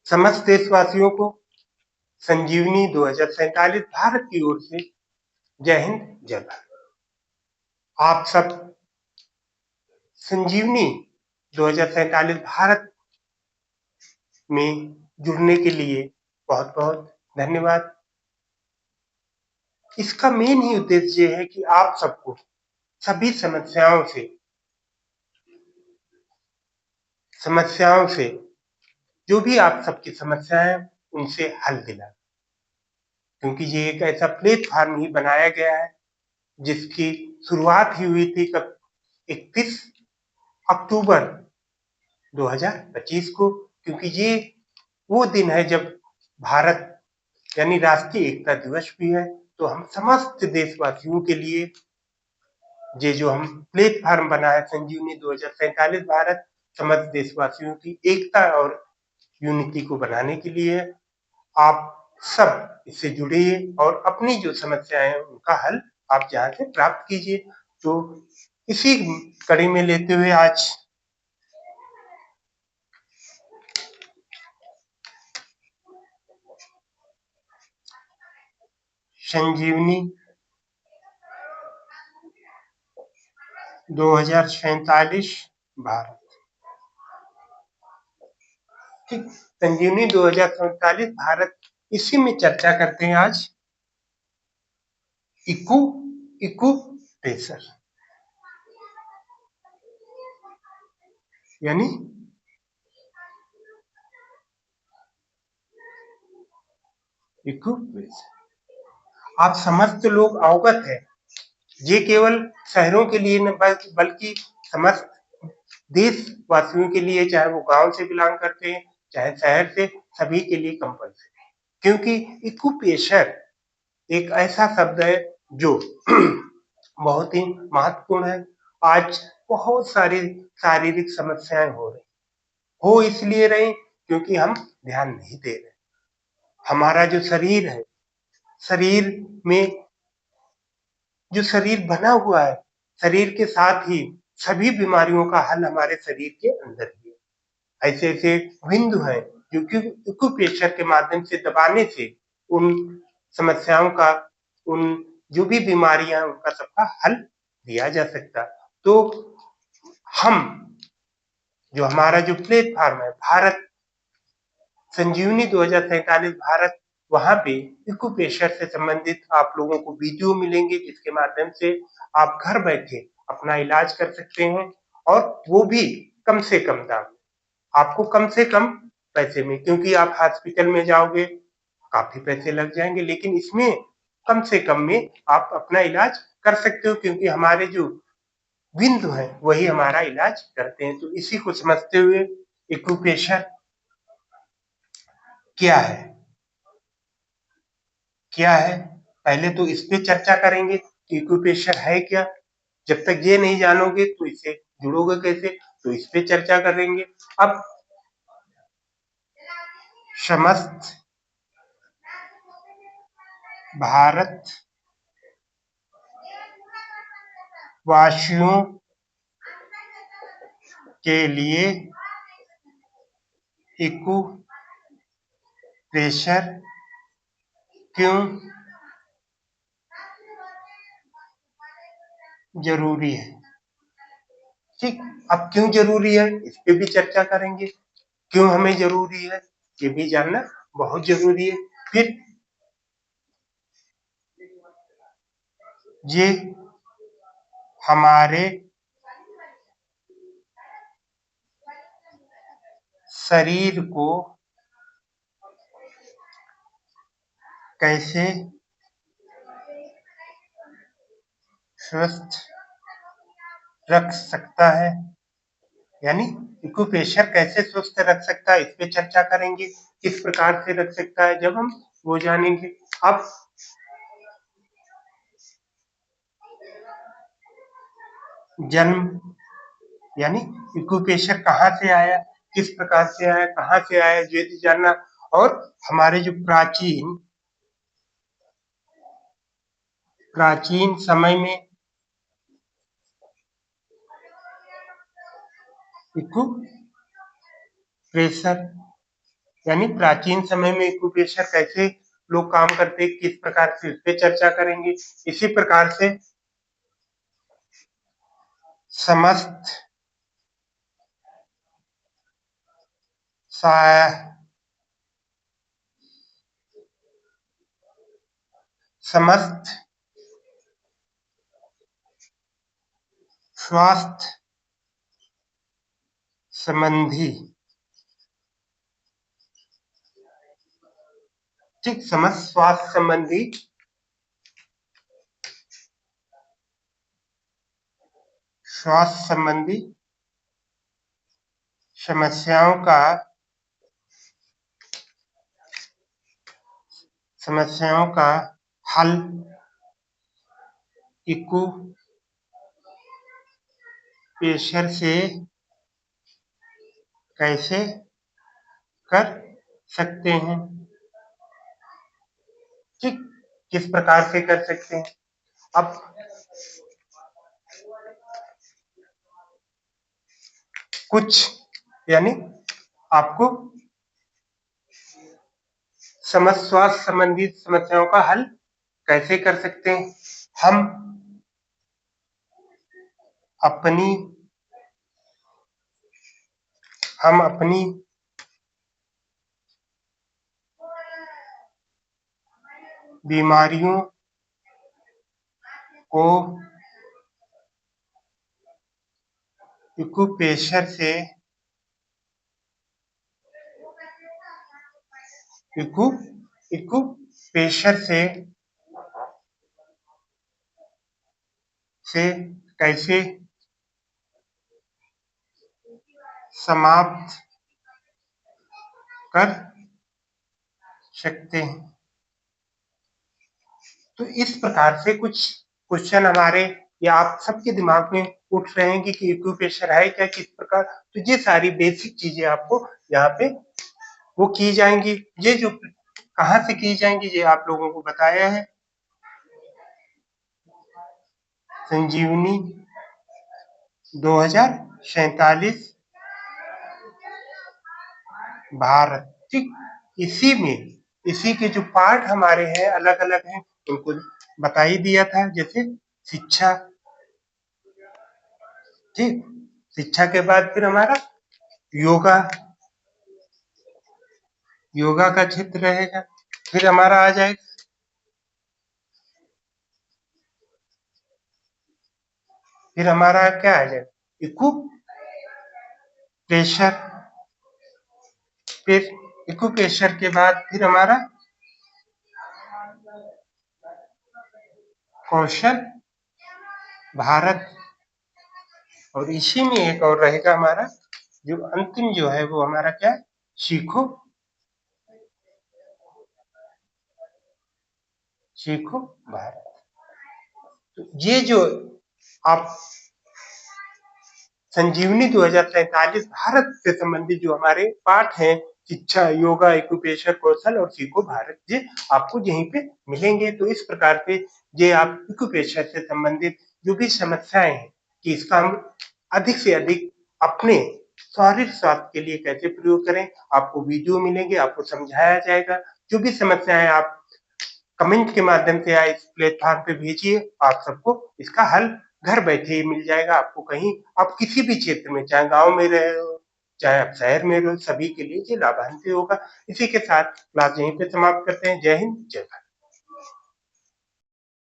समस्त देशवासियों को संजीवनी 2047 भारत की ओर से जय हिंद जय भारत। आप सब संजीवनी 2047 भारत में जुड़ने के लिए बहुत बहुत धन्यवाद। इसका मेन ही उद्देश्य है कि आप सबको सभी समस्याओं से जो भी आप सबकी समस्याएं हैं उनसे हल दिला, क्योंकि ये एक ऐसा प्लेटफॉर्म ही बनाया गया है जिसकी शुरुआत ही हुई थी कब 31 अक्टूबर 2025 को, क्योंकि ये वो दिन है जब भारत यानी राष्ट्रीय एकता दिवस भी है। तो हम समस्त देशवासियों के लिए ये जो हम प्लेटफॉर्म बना है संजीवनी 2047 भारत समस्त देशवासियों की एकता और यूनिटी को बनाने के लिए, आप सब इससे जुड़िए और अपनी जो समस्याएं हैं उनका हल आप जहां से प्राप्त कीजिए। तो इसी कड़ी में लेते हुए आज संजीवनी 2047 भारत, ठीक, संजीवनी 2047 भारत, इसी में चर्चा करते हैं आज इक्यूपेशर यानी इक्यूपेशर। आप समस्त लोग अवगत है, ये केवल शहरों के लिए न बल्कि समस्त देशवासियों के लिए, चाहे वो गांव से बिलोंग करते हैं चाहे शहर से, सभी के लिए कंपल्सरी है। क्योंकि इक्यूपेशर एक ऐसा शब्द है जो बहुत ही महत्वपूर्ण है। आज बहुत सारी शारीरिक समस्याएं हो इसलिए रही क्योंकि हम ध्यान नहीं दे रहे। हमारा जो शरीर है, शरीर में जो शरीर बना हुआ है, शरीर के साथ ही सभी बीमारियों का हल हमारे शरीर के अंदर ही है। ऐसे ऐसे बिंदु हैं जो कि एक्यूप्रेशर के माध्यम से दबाने से उन समस्याओं का, उन जो भी बीमारियां हैं उनका सबका हल दिया जा सकता। तो हम जो हमारा जो प्लेटफॉर्म है भारत संजीवनी 2047 भारत, वहां पे एक्यूप्रेशर से संबंधित आप लोगों को वीडियो मिलेंगे जिसके माध्यम से आप घर बैठे अपना इलाज कर सकते हैं, और वो भी कम से कम दाम, आपको कम से कम पैसे में, क्योंकि आप हॉस्पिटल में जाओगे काफी पैसे लग जाएंगे, लेकिन इसमें कम से कम में आप अपना इलाज कर सकते हो, क्योंकि हमारे जो बिंदु है वही हमारा इलाज करते हैं। तो इसी को समझते हुए एक्यूप्रेशर क्या है, पहले तो इस पे चर्चा करेंगे कि एक्यूप्रेशर है क्या। जब तक ये नहीं जानोगे तो इससे जुड़ोगे कैसे, तो इस पे चर्चा करेंगे। अब समस्त भारत वासियों के लिए एक्यूप्रेशर क्यों जरूरी है, ठीक। अब क्यों जरूरी है इस पे भी चर्चा करेंगे, क्यों हमें जरूरी है ये भी जानना बहुत जरूरी है। फिर ये हमारे शरीर को कैसे स्वस्थ रख सकता है, यानी एक्यूप्रेशर कैसे स्वस्थ रख सकता है, इस पे चर्चा करेंगे। किस प्रकार से रख सकता है जब हम वो जानेंगे। अब जन्म यानी एक्यूप्रेशर कहाँ से आया, किस प्रकार से आया, कहाँ से आया, ये भी जानना। और हमारे जो प्राचीन समय में एक्यूप्रेशर यानी प्राचीन समय में एक्यूप्रेशर कैसे लोग काम करते, किस प्रकार से, इस पे चर्चा करेंगे। इसी प्रकार से समस्त समस्त स्वास्थ्य संबंधी, ठीक, समस्त स्वास्थ्य संबंधी समस्याओं का हल एक्यूप्रेशर से कैसे कर सकते हैं, ठीक, किस प्रकार से कर सकते हैं। अब कुछ यानी आपको समस्त स्वास्थ्य संबंधी समस्याओं का हल कैसे कर सकते हैं। हम अपनी बीमारियों को एक्यूप्रेशर से कैसे समाप्त कर सकते हैं। तो इस प्रकार से कुछ क्वेश्चन हमारे या आप सबके दिमाग में उठ रहे हैं कि एक्यूप्रेशर है क्या, किस प्रकार। तो ये सारी बेसिक चीजें आपको यहाँ पे वो की जाएंगी। ये जो कहाँ से की जाएंगी ये आप लोगों को बताया है। संजीवनी 2047 भारत, ठीक, इसी के जो पार्ट हमारे हैं अलग अलग हैं उनको बता ही दिया था। जैसे शिक्षा, ठीक, शिक्षा के बाद फिर हमारा योगा का क्षेत्र रहेगा। फिर हमारा आ जाएगा, फिर हमारा क्या आ जाएगा, एक्यूप्रेशर। फिर एक्यूप्रेशर के बाद फिर हमारा कौशल भारत, और इसी में एक और रहेगा हमारा जो अंतिम जो है वो हमारा क्या, सीखो भारत। तो ये जो आप संजीवनी 2047 भारत से संबंधित जो हमारे पाठ हैं, शिक्षा, योगा, एक्यूप्रेशर, कौशल और सीखो भारत, ये आपको यहीं पे मिलेंगे। तो इस प्रकार से ये आप एक्यूप्रेशर से संबंधित जो भी समस्याएं हैं कि इसका हम अधिक से अधिक अपने शारीरिक स्वास्थ्य के लिए कैसे प्रयोग करें, आपको वीडियो मिलेंगे, आपको समझाया जाएगा। जो भी समस्याएं आप कमेंट के माध्यम से या इस प्लेटफॉर्म पे भेजिए, आप सबको इसका हल घर बैठे ही मिल जाएगा। आपको कहीं, आप किसी भी क्षेत्र में, चाहे गांव में रहे हो, चाहे आप शहर में रहो, सभी के लिए ये लाभान्वित होगा। इसी के साथ क्लास यहीं पे समाप्त करते हैं। जय हिंद, जय भारत।